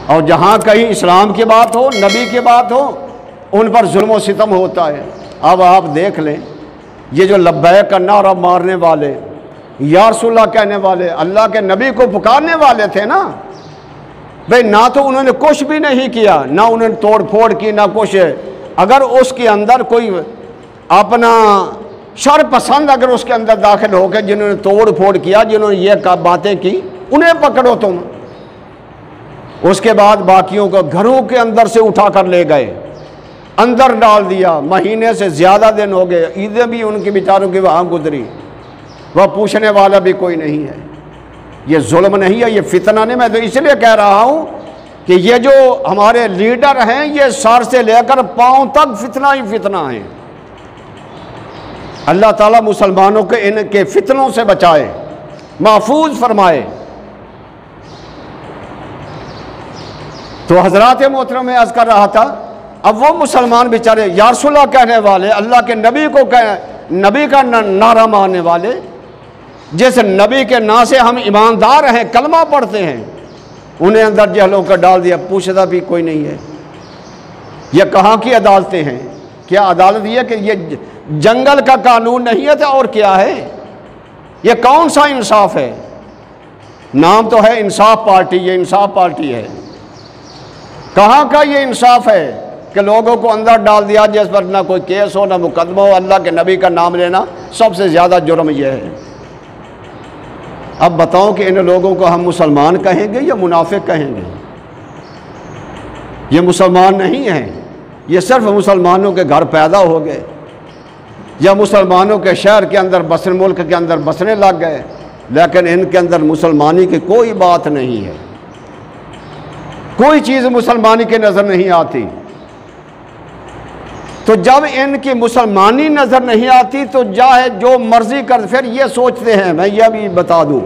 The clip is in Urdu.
اور جہاں کہیں اسلام کی بات ہو، نبی کی بات ہو، ان پر ظلم و ستم ہوتا ہے۔ اب آپ دیکھ لیں، یہ جو لبیک کا نعرہ مارنے والے، یا رسول اللہ کہنے والے، اللہ کے نبی کو پکارنے والے تھے نا بھئی، نہ تو انہوں نے کچھ بھی نہیں کیا، نہ انہوں نے توڑ پھوڑ کی، نہ کچھ۔ اگر اس کے اندر کوئی اپنا شر پسند اگر اس کے اندر داخل ہو کے جنہوں نے توڑ پھوڑ کیا، جنہوں نے یہ باتیں کی، انہیں پکڑو تم۔ اس کے بعد باقیوں کو گھروں کے اندر سے اٹھا کر لے گئے، اندر ڈال دیا۔ مہینے سے زیادہ دن ہو گئے، عیدیں بھی ان کی بیچاروں کی وہاں گزری، وہ پوچھنے والا بھی کوئی نہیں ہے۔ یہ ظلم نہیں ہے، یہ فتنہ نہیں۔ میں تو اس لیے کہہ رہا ہوں کہ یہ جو ہمارے لیڈر ہیں، یہ سر سے لے کر پاؤں تک فتنہ ہی فتنہ ہیں۔ اللہ تعالیٰ مسلمانوں کے ان کے فتنوں سے بچائے، محفوظ فرمائے۔ تو حضرات محترم میں عرض کر رہا تھا، اب وہ مسلمان بیچارے یا رسول اللہ کہنے والے، اللہ کے نبی کو نبی کا نعرہ مارنے والے، جس نبی کے نا سے ہم ایماندار ہیں، کلمہ پڑھتے ہیں، انہیں اندر جہلوں کا ڈال دیا، پوچھتا بھی کوئی نہیں ہے۔ یہ کہاں کی عدالتیں ہیں؟ کیا عدالت یہ کہ یہ جنگل کا قانون نہیں ہے اور کیا ہے؟ یہ کون سا انصاف ہے؟ نام تو ہے انصاف پارٹی، یہ انصاف پارٹی ہے۔ کہاں کا یہ انصاف ہے کہ لوگوں کو اندر ڈال دیا جس پر نہ کوئی کیس ہو، نہ مقدمہ ہو؟ اللہ کے نبی کا نام لینا سب سے زیادہ جرم یہ ہے۔ اب بتاؤں کہ ان لوگوں کو ہم مسلمان کہیں گے یا منافق کہیں گے؟ یہ مسلمان نہیں ہیں، یہ صرف مسلمانوں کے گھر پیدا ہو گئے یا مسلمانوں کے شہر کے اندر بسنے، ملک کے اندر بسنے لگ گئے، لیکن ان کے اندر مسلمانی کی کوئی بات نہیں ہے، کوئی چیز مسلمانی کے نظر نہیں آتی۔ تو جب ان کی مسلمانی نظر نہیں آتی تو چاہے جو مرضی کر، پھر یہ سوچتے ہیں، میں یہ بھی بتا دوں،